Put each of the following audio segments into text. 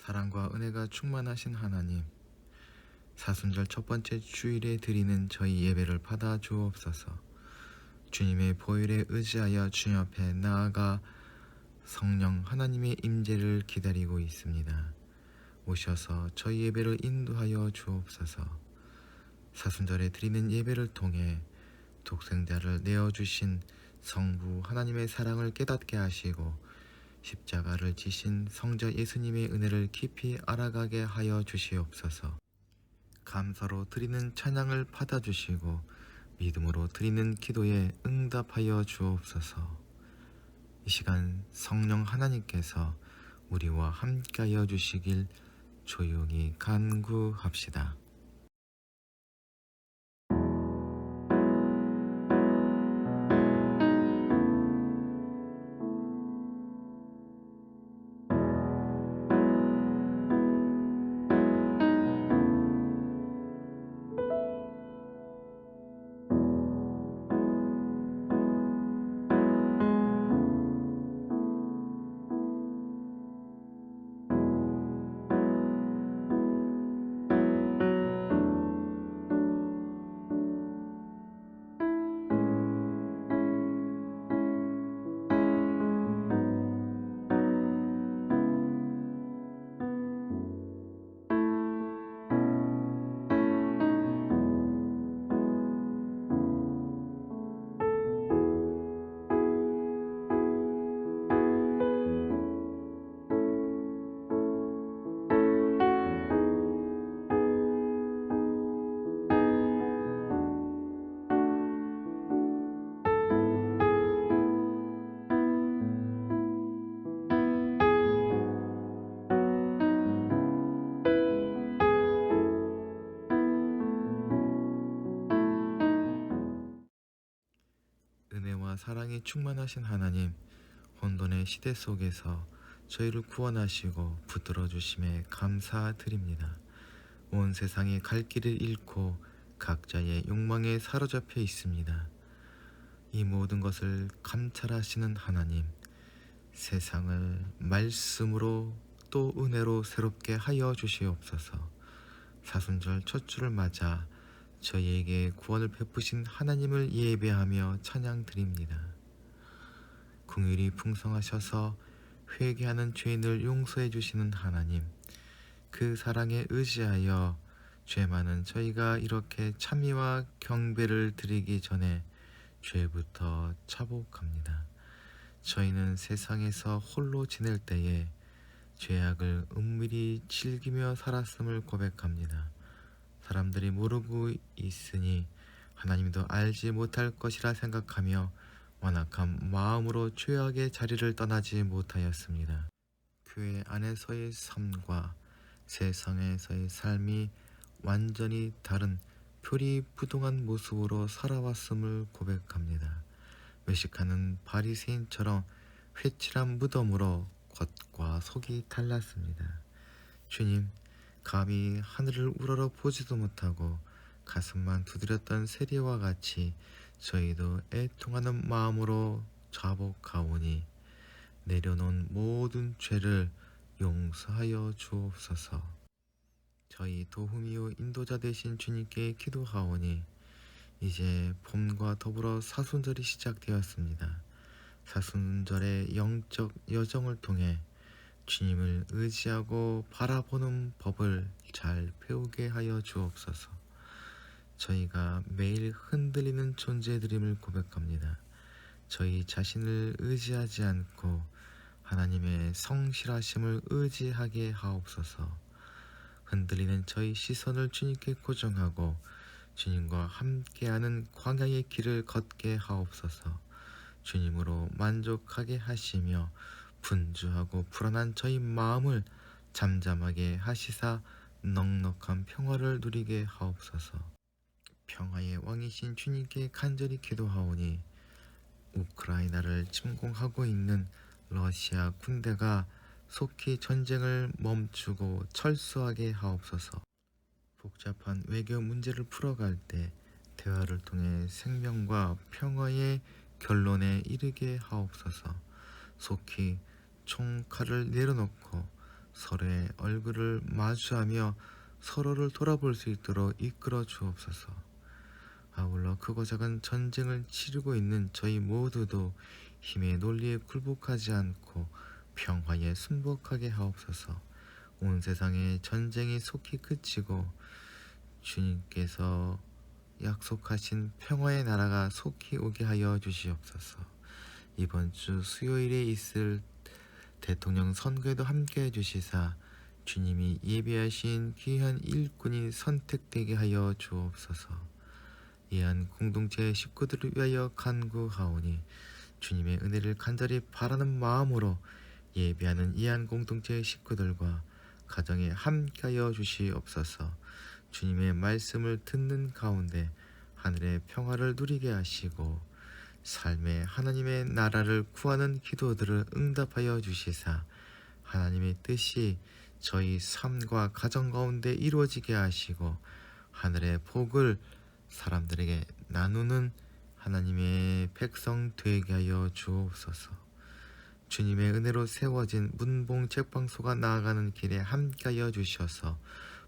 사랑과 은혜가 충만하신 하나님, 사순절 첫 번째 주일에 드리는 저희 예배를 받아 주옵소서. 주님의 보혈에 의지하여 주님 앞에 나아가 성령 하나님의 임재를 기다리고 있습니다. 오셔서 저희 예배를 인도하여 주옵소서. 사순절에 드리는 예배를 통해 독생자를 내어주신 성부 하나님의 사랑을 깨닫게 하시고 십자가를 지신 성자 예수님의 은혜를 깊이 알아가게 하여 주시옵소서. 감사로 드리는 찬양을 받아주시고 믿음으로 드리는 기도에 응답하여 주옵소서. 이 시간 성령 하나님께서 우리와 함께하여 주시길 조용히 간구합시다. 은혜와 사랑이 충만하신 하나님, 혼돈의 시대 속에서 저희를 구원하시고 붙들어 주심에 감사드립니다. 온 세상이 갈 길을 잃고 각자의 욕망에 사로잡혀 있습니다. 이 모든 것을 감찰하시는 하나님, 세상을 말씀으로 또 은혜로 새롭게 하여 주시옵소서. 사순절 첫 주를 맞아 저희에게 구원을 베푸신 하나님을 예배하며 찬양드립니다. 긍휼이 풍성하셔서 회개하는 죄인을 용서해 주시는 하나님, 그 사랑에 의지하여 죄 많은 저희가 이렇게 찬미와 경배를 드리기 전에 죄부터 차복합니다. 저희는 세상에서 홀로 지낼 때에 죄악을 은밀히 즐기며 살았음을 고백합니다. 사람들이 모르고 있으니 하나님도 알지 못할 것이라 생각하며 완악한 마음으로 죄악의 자리를 떠나지 못하였습니다. 교회 안에서의 삶과 세상에서의 삶이 완전히 다른 표리부동한 모습으로 살아왔음을 고백합니다. 외식하는 바리새인처럼 회칠한 무덤으로 겉과 속이 달랐습니다. 주님, 감히 하늘을 우러러 보지도 못하고 가슴만 두드렸던 세리와 같이 저희도 애통하는 마음으로 자복하오니 내려놓은 모든 죄를 용서하여 주옵소서. 저희 도움이요 인도자 되신 주님께 기도하오니 이제 봄과 더불어 사순절이 시작되었습니다. 사순절의 영적 여정을 통해 주님을 의지하고 바라보는 법을 잘 배우게 하여 주옵소서. 저희가 매일 흔들리는 존재들임을 고백합니다. 저희 자신을 의지하지 않고 하나님의 성실하심을 의지하게 하옵소서. 흔들리는 저희 시선을 주님께 고정하고 주님과 함께하는 광야의 길을 걷게 하옵소서. 주님으로 만족하게 하시며 분주하고 불안한 저희 마음을 잠잠하게 하시사 넉넉한 평화를 누리게 하옵소서. 평화의 왕이신 주님께 간절히 기도하오니 우크라이나를 침공하고 있는 러시아 군대가 속히 전쟁을 멈추고 철수하게 하옵소서. 복잡한 외교 문제를 풀어갈 때 대화를 통해 생명과 평화의 결론에 이르게 하옵소서. 속히 총칼을 내려놓고 서로의 얼굴을 마주하며 서로를 돌아볼 수 있도록 이끌어 주옵소서. 아울러 크고 작은 전쟁을 치르고 있는 저희 모두도 힘의 논리에 굴복하지 않고 평화에 순복하게 하옵소서. 온 세상의 전쟁이 속히 그치고 주님께서 약속하신 평화의 나라가 속히 오게 하여 주시옵소서. 이번 주 수요일에 있을 대통령 선거에도 함께해 주시사 주님이 예비하신 귀한 일꾼이 선택되게 하여 주옵소서. 이한 공동체 식구들을 위하여 간구하오니 주님의 은혜를 간절히 바라는 마음으로 예배하는 이한 공동체 식구들과 가정에 함께하여 주시옵소서. 주님의 말씀을 듣는 가운데 하늘의 평화를 누리게 하시고 삶의 하나님의 나라를 구하는 기도들을 응답하여 주시사 하나님의 뜻이 저희 삶과 가정 가운데 이루어지게 하시고 하늘의 복을 사람들에게 나누는 하나님의 백성 되게 하여 주옵소서. 주님의 은혜로 세워진 문봉 책방소가 나아가는 길에 함께하여 주셔서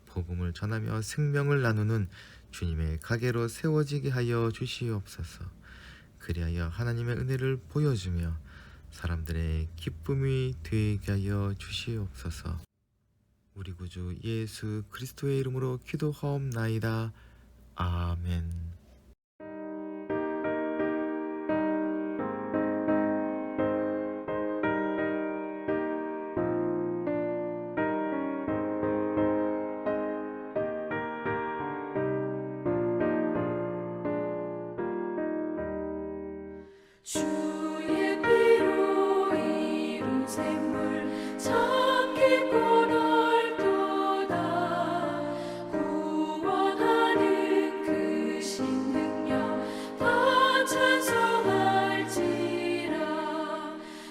복음을 전하며 생명을 나누는 주님의 가게로 세워지게 하여 주시옵소서. 그리하여 하나님의 은혜를 보여주며 사람들의 기쁨이 되게 하여 주시옵소서. 우리 구주 예수 그리스도의 이름으로 기도하옵나이다. 아멘. 주의 피로 이룬 샘물 참 깊고 넓도다. 구원하는 그 신능력 다 찬송할지라.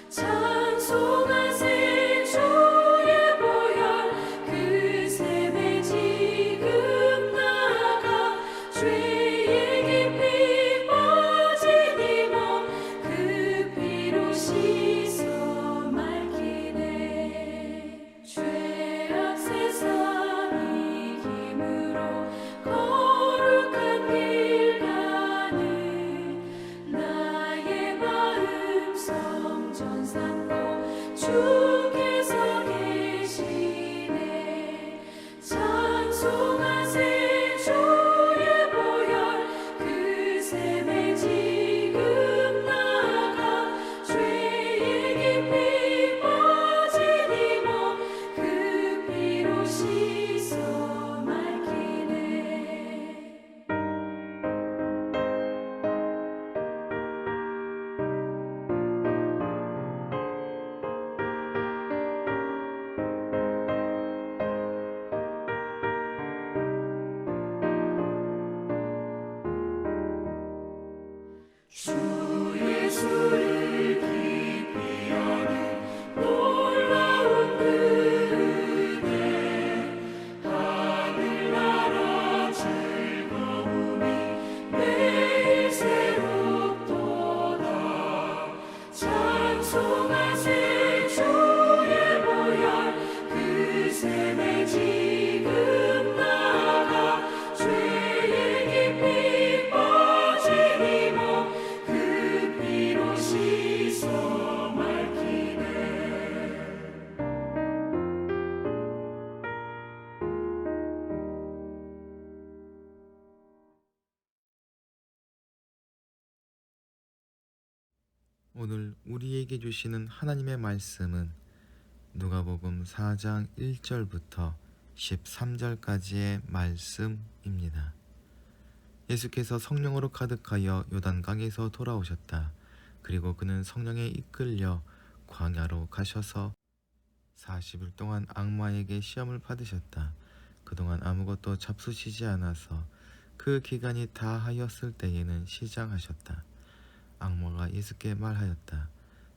찬송하세 주의 보혈 그 샘에 지금 나가 죄의 깊이 빠진 이 몸 그 피로 씻어 맑히네. 죄악 세상 이김으로 거룩한 길 가는 나의 마음 성전 삼고 주께서 계시네. 찬송하세 주의 보혈 그 샘에 지금 나가 죄의 깊이 빠진 이 몸 그 피로 씻어 맑히네. 주 예수를 깊이 아는 놀라운 그 은혜 하늘나라 즐거움이 매일 새롭도다. 찬송하세 주의 보혈 그 샘에 지금 나가 죄의 깊이 빠진 이 몸 그 피로 씻어 맑히네. 오늘 우리에게 주시는 하나님의 말씀은 누가복음 4장 1절부터 13절까지의 말씀입니다. 예수께서 성령으로 가득하여 요단강에서 돌아오셨다. 그리고 그는 성령에 이끌려 광야로 가셔서 40일 동안 악마에게 시험을 받으셨다. 그동안 아무것도 잡수시지 않아서 그 기간이 다 하였을 때에는 시장하셨다. 악마가 예수께 말하였다.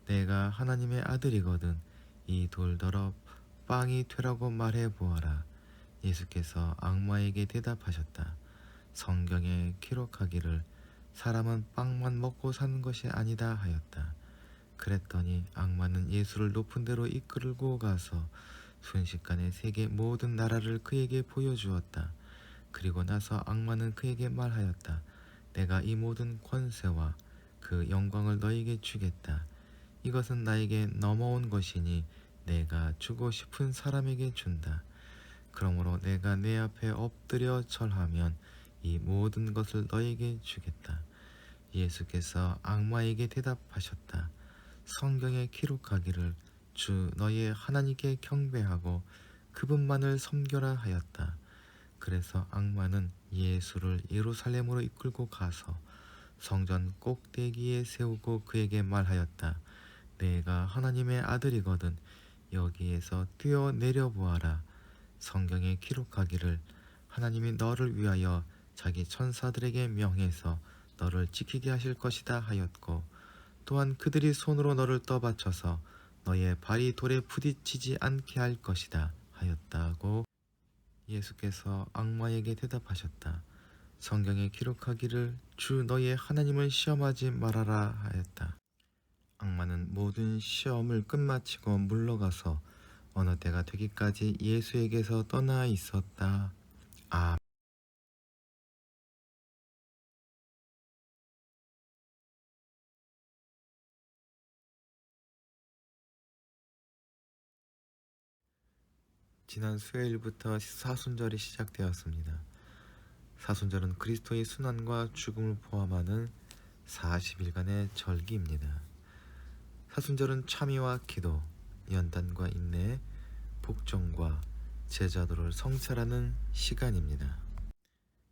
내가 하나님의 아들이거든 이 돌더러 빵이 되라고 말해 보아라. 예수께서 악마에게 대답하셨다. 성경에 기록하기를 사람은 빵만 먹고 사는 것이 아니다 하였다. 그랬더니 악마는 예수를 높은 데로 이끌고 가서 순식간에 세계 모든 나라를 그에게 보여주었다. 그리고 나서 악마는 그에게 말하였다. 내가 이 모든 권세와 그 영광을 너에게 주겠다. 이것은 나에게 넘어온 것이니 내가 주고 싶은 사람에게 준다. 그러므로 내가 내 앞에 엎드려 절하면 이 모든 것을 너에게 주겠다. 예수께서 악마에게 대답하셨다. 성경에 기록하기를 주 너의 하나님께 경배하고 그분만을 섬겨라 하였다. 그래서 악마는 예수를 예루살렘으로 이끌고 가서 성전 꼭대기에 세우고 그에게 말하였다. 내가 하나님의 아들이거든 여기에서 뛰어 내려보아라. 성경에 기록하기를 하나님이 너를 위하여 자기 천사들에게 명해서 너를 지키게 하실 것이다 하였고 또한 그들이 손으로 너를 떠받쳐서 너의 발이 돌에 부딪히지 않게 할 것이다 하였다고 예수께서 악마에게 대답하셨다. 성경에 기록하기를 주 너의 하나님을 시험하지 말아라 하였다. 악마는 모든 시험을 끝마치고 물러가서 어느 때가 되기까지 예수에게서 떠나 있었다. 아. 지난 수요일부터 사순절이 시작되었습니다. 사순절은 그리스도의 순환과 죽음을 포함하는 40일간의 절기입니다. 사순절은 참회와 기도, 연단과 인내, 복종과 제자도를 성찰하는 시간입니다.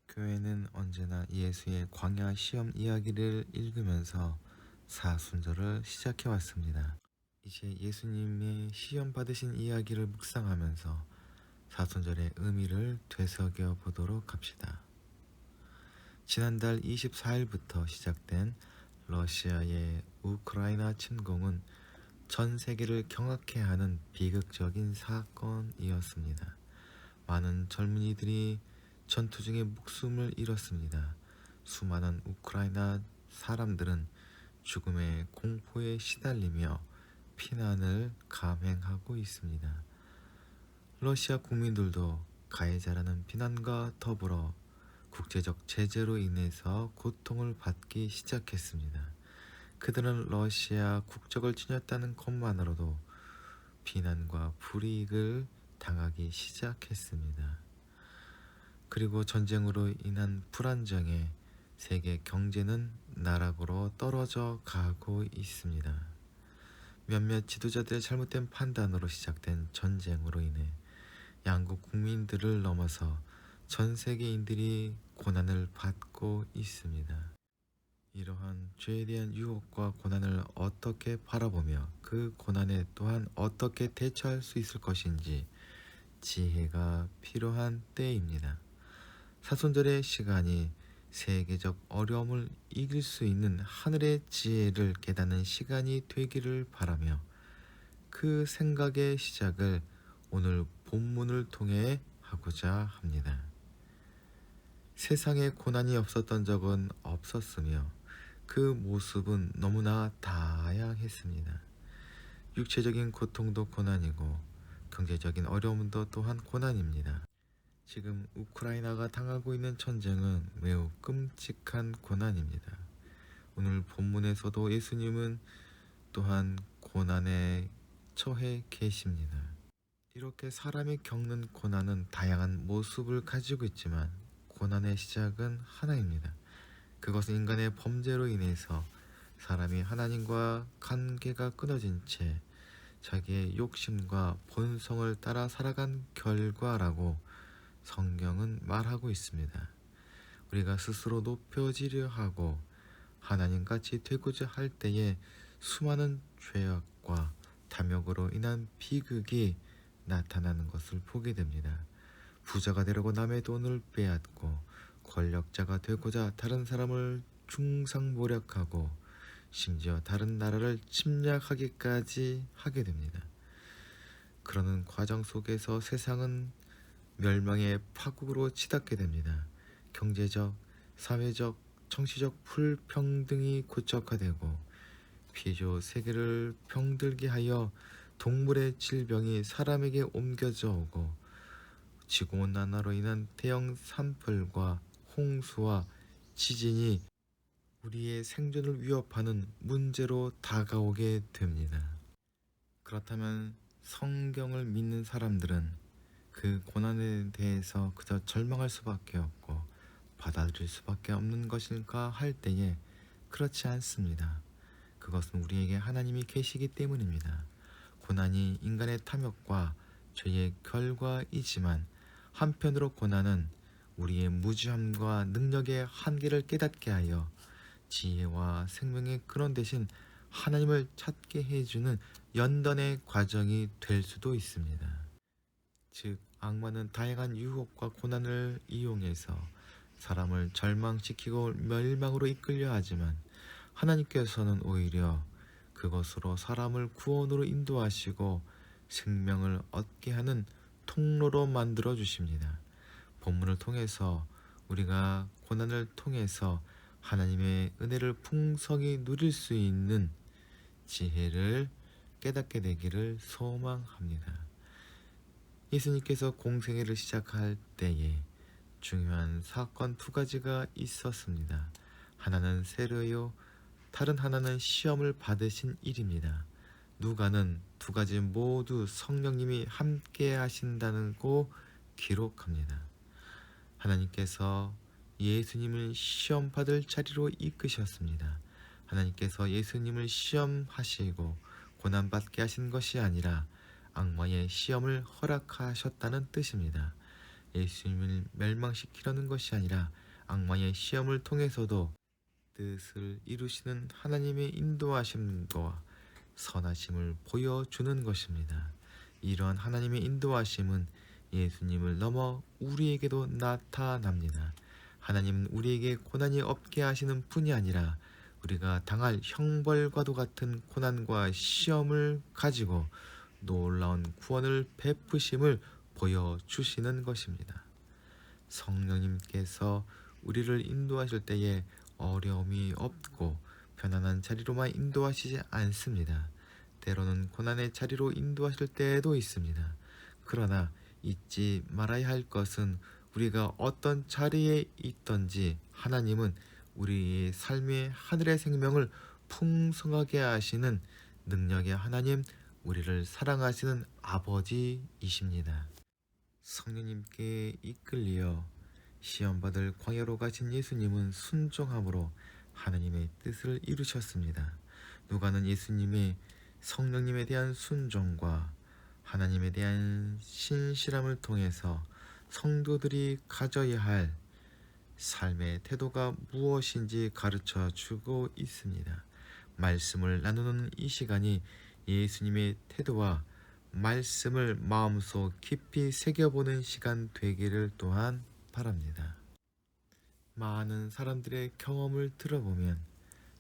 교회는 언제나 예수의 광야 시험 이야기를 읽으면서 사순절을 시작해 왔습니다. 이제 예수님의 시험 받으신 이야기를 묵상하면서 사순절의 의미를 되새겨 보도록 합시다. 지난달 24일부터 시작된 러시아의 우크라이나 침공은 전 세계를 경악해 하는 비극적인 사건이었습니다. 많은 젊은이들이 전투 중에 목숨을 잃었습니다. 수많은 우크라이나 사람들은 죽음의 공포에 시달리며 피난을 감행하고 있습니다. 러시아 국민들도 가해자라는 비난과 더불어 국제적 제재로 인해서 고통을 받기 시작했습니다. 그들은 러시아 국적을 지녔다는 것만으로도 비난과 불이익을 당하기 시작했습니다. 그리고 전쟁으로 인한 불안정에 세계 경제는 나락으로 떨어져 가고 있습니다. 몇몇 지도자들의 잘못된 판단으로 시작된 전쟁으로 인해 양국 국민들을 넘어서 전 세계인들이 고난을 받고 있습니다. 이러한 죄에 대한 유혹과 고난을 어떻게 바라보며 그 고난에 또한 어떻게 대처할 수 있을 것인지 지혜가 필요한 때입니다. 사순절의 시간이 세계적 어려움을 이길 수 있는 하늘의 지혜를 깨닫는 시간이 되기를 바라며 그 생각의 시작을 오늘 본문을 통해 하고자 합니다. 세상에 고난이 없었던 적은 없었으며 그 모습은 너무나 다양했습니다. 육체적인 고통도 고난이고 경제적인 어려움도 또한 고난입니다. 지금 우크라이나가 당하고 있는 전쟁은 매우 끔찍한 고난입니다. 오늘 본문에서도 예수님은 또한 고난에 처해 계십니다. 이렇게 사람이 겪는 고난은 다양한 모습을 가지고 있지만 고난의 시작은 하나입니다. 그것은 인간의 범죄로 인해서 사람이 하나님과 관계가 끊어진 채 자기의 욕심과 본성을 따라 살아간 결과라고 성경은 말하고 있습니다. 우리가 스스로 높여지려 하고 하나님같이 되고자 할 때에 수많은 죄악과 탐욕으로 인한 비극이 나타나는 것을 보게 됩니다. 부자가 되려고 남의 돈을 빼앗고 권력자가 되고자 다른 사람을 중상모략하고 심지어 다른 나라를 침략하기까지 하게 됩니다. 그러는 과정 속에서 세상은 멸망의 파국으로 치닫게 됩니다. 경제적, 사회적, 정치적 불평등이 고착화되고 피조 세계를 병들게 하여 동물의 질병이 사람에게 옮겨져 오고 지구온난화로 인한 대형 산불과 홍수와 지진이 우리의 생존을 위협하는 문제로 다가오게 됩니다. 그렇다면 성경을 믿는 사람들은 그 고난에 대해서 그저 절망할 수밖에 없고 받아들일 수밖에 없는 것일까 할 때에 그렇지 않습니다. 그것은 우리에게 하나님이 계시기 때문입니다. 고난이 인간의 탐욕과 죄의 결과이지만 한편으로 고난은 우리의 무지함과 능력의 한계를 깨닫게 하여 지혜와 생명의 근원 대신 하나님을 찾게 해주는 연단의 과정이 될 수도 있습니다. 즉 악마는 다양한 유혹과 고난을 이용해서 사람을 절망시키고 멸망으로 이끌려 하지만 하나님께서는 오히려 그것으로 사람을 구원으로 인도하시고 생명을 얻게 하는 통로로 만들어 주십니다. 본문을 통해서 우리가 고난을 통해서 하나님의 은혜를 풍성히 누릴 수 있는 지혜를 깨닫게 되기를 소망합니다. 예수님께서 공생애를 시작할 때에 중요한 사건 두 가지가 있었습니다. 하나는 세례요, 다른 하나는 시험을 받으신 일입니다. 누가는 두 가지 모두 성령님이 함께 하신다고 기록합니다. 하나님께서 예수님을 시험 받을 자리로 이끄셨습니다. 하나님께서 예수님을 시험하시고 고난받게 하신 것이 아니라 악마의 시험을 허락하셨다는 뜻입니다. 예수님을 멸망시키려는 것이 아니라 악마의 시험을 통해서도 뜻을 이루시는 하나님의 인도하심과 선하심을 보여주는 것입니다. 이러한 하나님의 인도하심은 예수님을 넘어 우리에게도 나타납니다. 하나님은 우리에게 고난이 없게 하시는 뿐이 아니라 우리가 당할 형벌과도 같은 고난과 시험을 가지고 놀라운 구원을 베푸심을 보여주시는 것입니다. 성령님께서 우리를 인도하실 때에 어려움이 없고 편안한 자리로만 인도하시지 않습니다. 때로는 고난의 자리로 인도하실 때도 있습니다. 그러나 잊지 말아야 할 것은 우리가 어떤 자리에 있든지 하나님은 우리의 삶의 하늘의 생명을 풍성하게 하시는 능력의 하나님, 우리를 사랑하시는 아버지이십니다. 성령님께 이끌려 시험받을 광야로 가신 예수님은 순종함으로 하나님의 뜻을 이루셨습니다. 누가는 예수님의 성령님에 대한 순종과 하나님에 대한 신실함을 통해서 성도들이 가져야 할 삶의 태도가 무엇인지 가르쳐 주고 있습니다. 말씀을 나누는 이 시간이 예수님의 태도와 말씀을 마음속 깊이 새겨보는 시간 되기를 또한 바랍니다. 많은 사람들의 경험을 들어보면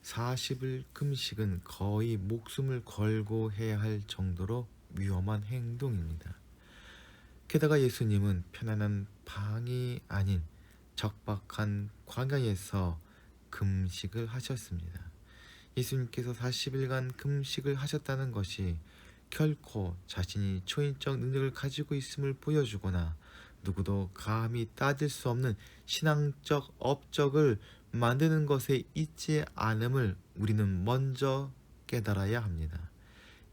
40일 금식은 거의 목숨을 걸고 해야 할 정도로 위험한 행동입니다. 게다가 예수님은 편안한 방이 아닌 적박한 광야에서 금식을 하셨습니다. 예수님께서 40일간 금식을 하셨다는 것이 결코 자신이 초인적 능력을 가지고 있음을 보여주거나 누구도 감히 따질 수 없는 신앙적 업적을 만드는 것에 있지 않음을 우리는 먼저 깨달아야 합니다.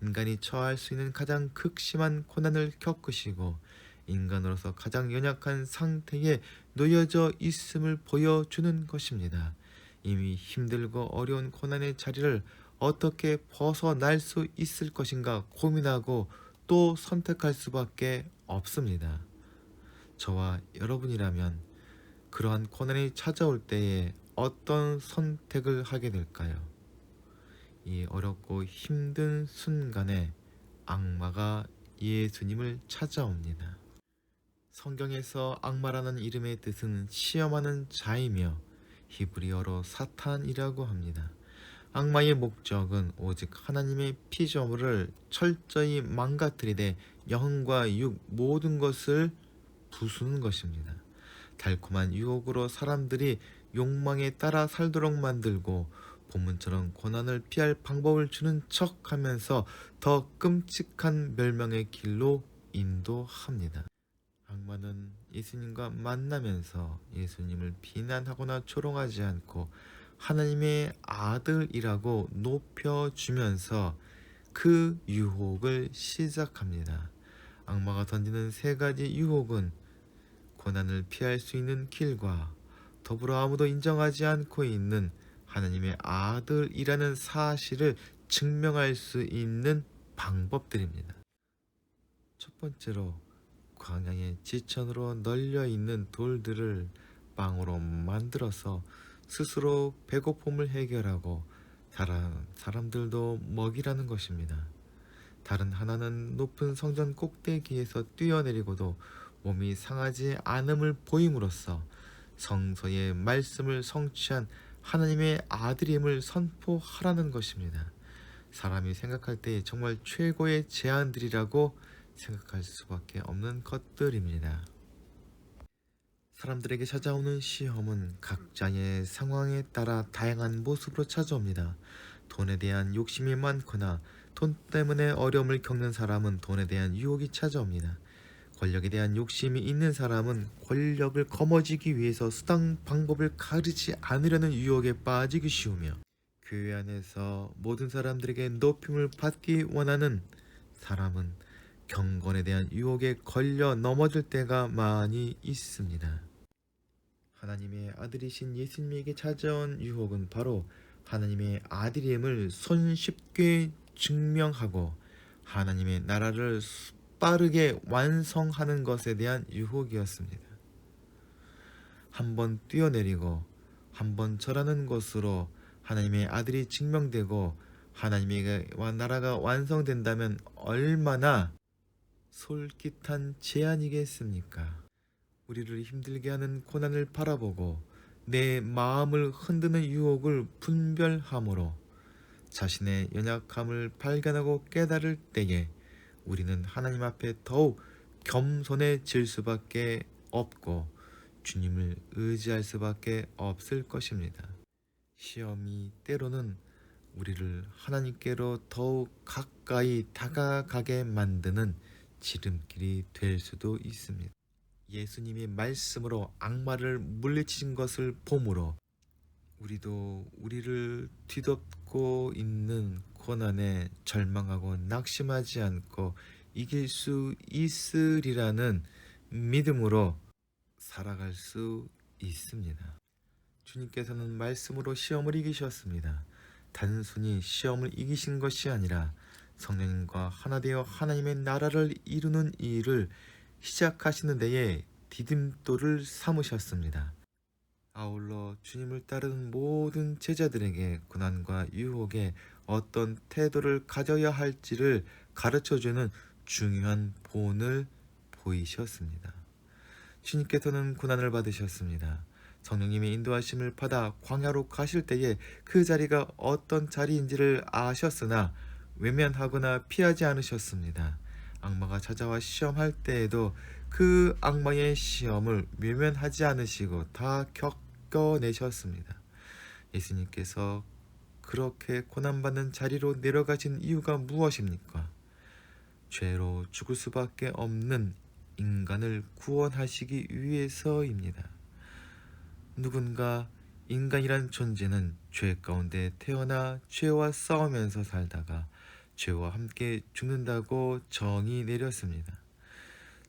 인간이 처할 수 있는 가장 극심한 고난을 겪으시고 인간으로서 가장 연약한 상태에 놓여져 있음을 보여주는 것입니다. 이미 힘들고 어려운 고난의 자리를 어떻게 벗어날 수 있을 것인가 고민하고 또 선택할 수밖에 없습니다. 저와 여러분이라면 그러한 고난이 찾아올 때에 어떤 선택을 하게 될까요? 이 어렵고 힘든 순간에 악마가 예수님을 찾아옵니다. 성경에서 악마라는 이름의 뜻은 시험하는 자이며 히브리어로 사탄이라고 합니다. 악마의 목적은 오직 하나님의 피조물을 철저히 망가뜨리되 영과 육 모든 것을 부수는 것입니다. 달콤한 유혹으로 사람들이 욕망에 따라 살도록 만들고 본문처럼 고난을 피할 방법을 주는 척하면서 더 끔찍한 멸망의 길로 인도합니다. 악마는 예수님과 만나면서 예수님을 비난하거나 조롱하지 않고 하나님의 아들이라고 높여주면서 그 유혹을 시작합니다. 악마가 던지는 세 가지 유혹은 고난을 피할 수 있는 길과 더불어 아무도 인정하지 않고 있는 하나님의 아들이라는 사실을 증명할 수 있는 방법들입니다. 첫 번째로 광야의 지천으로 널려 있는 돌들을 빵으로 만들어서 스스로 배고픔을 해결하고 다른 사람들도 먹이라는 것입니다. 다른 하나는 높은 성전 꼭대기에서 뛰어내리고도 몸이 상하지 않음을 보임으로써 성서의 말씀을 성취한 하나님의 아들임을 선포하라는 것입니다. 사람이 생각할 때 정말 최고의 제안들이라고 생각할 수밖에 없는 것들입니다. 사람들에게 찾아오는 시험은 각자의 상황에 따라 다양한 모습으로 찾아옵니다. 돈에 대한 욕심이 많거나 돈 때문에 어려움을 겪는 사람은 돈에 대한 유혹이 찾아옵니다. 권력에 대한 욕심이 있는 사람은 권력을 거머쥐기 위해서 수단 방법을 가리지 않으려는 유혹에 빠지기 쉬우며, 교회 안에서 모든 사람들에게 높임을 받기 원하는 사람은 경건에 대한 유혹에 걸려 넘어질 때가 많이 있습니다. 하나님의 아들이신 예수님에게 찾아온 유혹은 바로 하나님의 아들임을 손쉽게 증명하고 하나님의 나라를 빠르게 완성하는 것에 대한 유혹이었습니다. 한번 뛰어내리고 한번 절하는 것으로 하나님의 아들이 증명되고 하나님의 나라가 완성된다면 얼마나 솔깃한 제안이겠습니까? 우리를 힘들게 하는 고난을 바라보고 내 마음을 흔드는 유혹을 분별함으로 자신의 연약함을 발견하고 깨달을 때에 우리는 하나님 앞에 더욱 겸손해질 수밖에 없고 주님을 의지할 수밖에 없을 것입니다. 시험이 때로는 우리를 하나님께로 더욱 가까이 다가가게 만드는 지름길이 될 수도 있습니다. 예수님의 말씀으로 악마를 물리치신 것을 보므로 우리도 우리를 뒤덮고 있는 고난에 절망하고 낙심하지 않고 이길 수 있으리라는 믿음으로 살아갈 수 있습니다. 주님께서는 말씀으로 시험을 이기셨습니다. 단순히 시험을 이기신 것이 아니라 성령님과 하나 되어 하나님의 나라를 이루는 일을 시작하시는 데에 디딤돌을 삼으셨습니다. 아울러 주님을 따르는 모든 제자들에게 고난과 유혹에 어떤 태도를 가져야 할지를 가르쳐주는 중요한 본을 보이셨습니다. 주님께서는 고난을 받으셨습니다. 성령님의 인도하심을 받아 광야로 가실 때에 그 자리가 어떤 자리인지를 아셨으나 외면하거나 피하지 않으셨습니다. 악마가 찾아와 시험할 때에도 그 악마의 시험을 외면하지 않으시고 다 겪어내셨습니다. 예수님께서 그렇게 고난받는 자리로 내려가신 이유가 무엇입니까? 죄로 죽을 수밖에 없는 인간을 구원하시기 위해서입니다. 누군가 인간이란 존재는 죄 가운데 태어나 죄와 싸우면서 살다가 죄와 함께 죽는다고 정의 내렸습니다.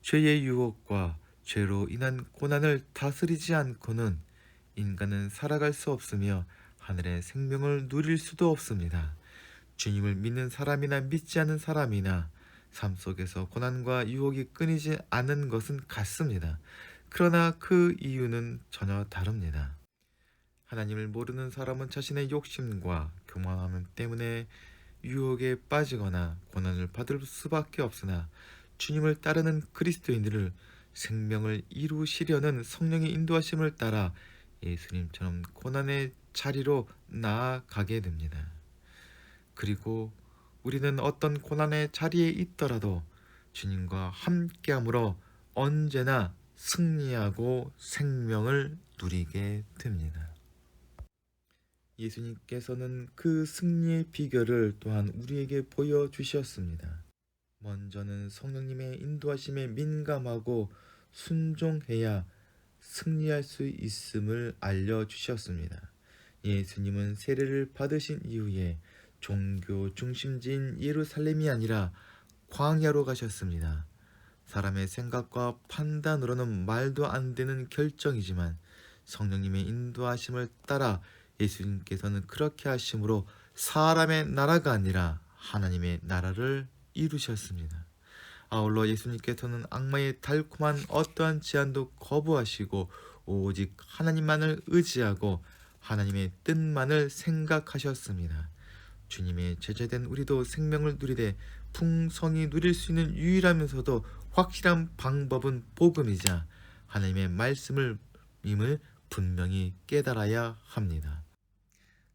죄의 유혹과 죄로 인한 고난을 다스리지 않고는 인간은 살아갈 수 없으며 하늘의 생명을 누릴 수도 없습니다. 주님을 믿는 사람이나 믿지 않는 사람이나 삶 속에서 고난과 유혹이 끊이지 않는 것은 같습니다. 그러나 그 이유는 전혀 다릅니다. 하나님을 모르는 사람은 자신의 욕심과 교만함 때문에 유혹에 빠지거나 고난을 받을 수밖에 없으나 주님을 따르는 그리스도인들을 생명을 이루시려는 성령의 인도하심을 따라 예수님처럼 고난의 자리로 나아가게 됩니다. 그리고 우리는 어떤 고난의 자리에 있더라도 주님과 함께함으로 언제나 승리하고 생명을 누리게 됩니다. 예수님께서는 그 승리의 비결을 또한 우리에게 보여주셨습니다. 먼저는 성령님의 인도하심에 민감하고 순종해야 승리할 수 있음을 알려주셨습니다. 예수님은 세례를 받으신 이후에 종교 중심지인 예루살렘이 아니라 광야로 가셨습니다. 사람의 생각과 판단으로는 말도 안 되는 결정이지만 성령님의 인도하심을 따라 예수님께서는 그렇게 하심으로 사람의 나라가 아니라 하나님의 나라를 이루셨습니다. 아울러 예수님께서는 악마의 달콤한 어떠한 제안도 거부하시고 오직 하나님만을 의지하고 하나님의 뜻만을 생각하셨습니다. 주님의 제자된 우리도 생명을 누리되 풍성히 누릴 수 있는 유일하면서도 확실한 방법은 복음이자 하나님의 말씀을 임을 분명히 깨달아야 합니다.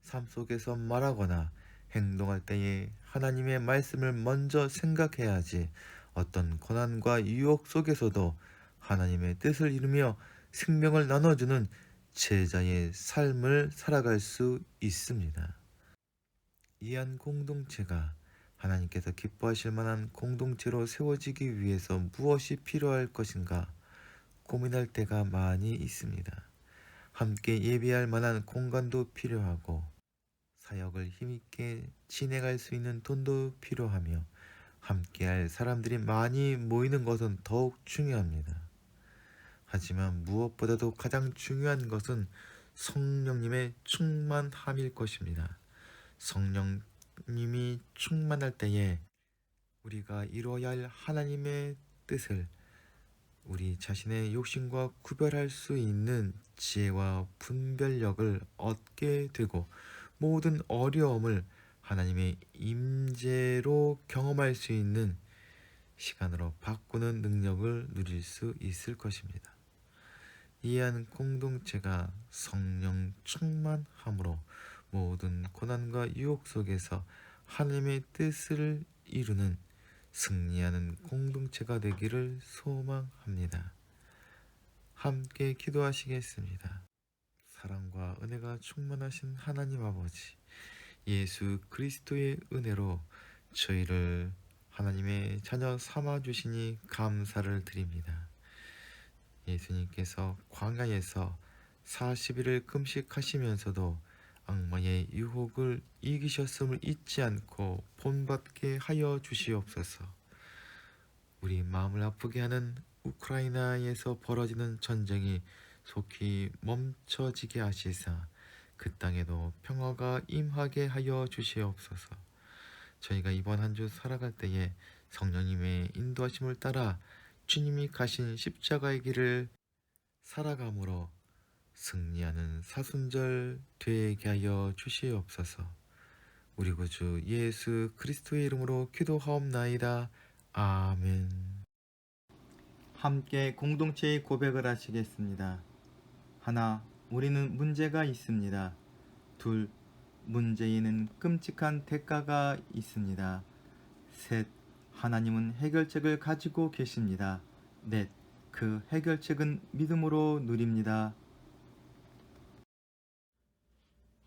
삶 속에서 말하거나 행동할 때에 하나님의 말씀을 먼저 생각해야지 어떤 고난과 유혹 속에서도 하나님의 뜻을 이루며 생명을 나눠주는 제자의 삶을 살아갈 수 있습니다. 이한 공동체가 하나님께서 기뻐하실 만한 공동체로 세워지기 위해서 무엇이 필요할 것인가 고민할 때가 많이 있습니다. 함께 예배할 만한 공간도 필요하고 사역을 힘있게 진행할 수 있는 돈도 필요하며 함께할 사람들이 많이 모이는 것은 더욱 중요합니다. 하지만 무엇보다도 가장 중요한 것은 성령님의 충만함일 것입니다. 성령님이 충만할 때에 우리가 이루어야 할 하나님의 뜻을 우리 자신의 욕심과 구별할 수 있는 지혜와 분별력을 얻게 되고 모든 어려움을 하나님의 임재로 경험할 수 있는 시간으로 바꾸는 능력을 누릴 수 있을 것입니다. 이해한 공동체가 성령 충만함으로 모든 고난과 유혹 속에서 하나님의 뜻을 이루는 승리하는 공동체가 되기를 소망합니다. 함께 기도하시겠습니다. 사랑과 은혜가 충만하신 하나님 아버지, 예수 그리스도의 은혜로 저희를 하나님의 자녀 삼아주시니 감사를 드립니다. 예수님께서 광야에서 40일을 금식하시면서도 악마의 유혹을 이기셨음을 잊지 않고 본받게 하여 주시옵소서. 우리 마음을 아프게 하는 우크라이나에서 벌어지는 전쟁이 속히 멈춰지게 하시사 그 땅에도 평화가 임하게 하여 주시옵소서. 저희가 이번 한 주 살아갈 때에 성령님의 인도하심을 따라 주님이 가신 십자가의 길을 살아감으로 승리하는 사순절 되게 하여 주시옵소서. 우리 구주 예수 그리스도의 이름으로 기도하옵나이다. 아멘. 함께 공동체의 고백을 하시겠습니다. 하나, 우리는 문제가 있습니다. 둘, 문제에는 끔찍한 대가가 있습니다. 셋, 하나님은 해결책을 가지고 계십니다. 넷, 그 해결책은 믿음으로 누립니다.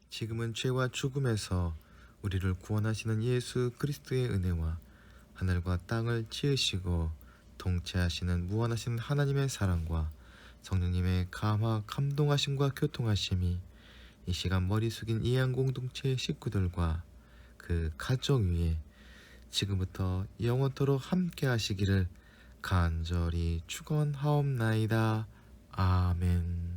지금은 죄와 죽음에서 우리를 구원하시는 예수 그리스도의 은혜와 하늘과 땅을 지으시고 통치하시는 무한하신 하나님의 사랑과 성령님의 감화 감동하심과 교통하심이 이 시간 머리 숙인 이한 공동체 식구들과 그 가족 위에 지금부터 영원토록 함께 하시기를 간절히 축원하옵나이다. 아멘.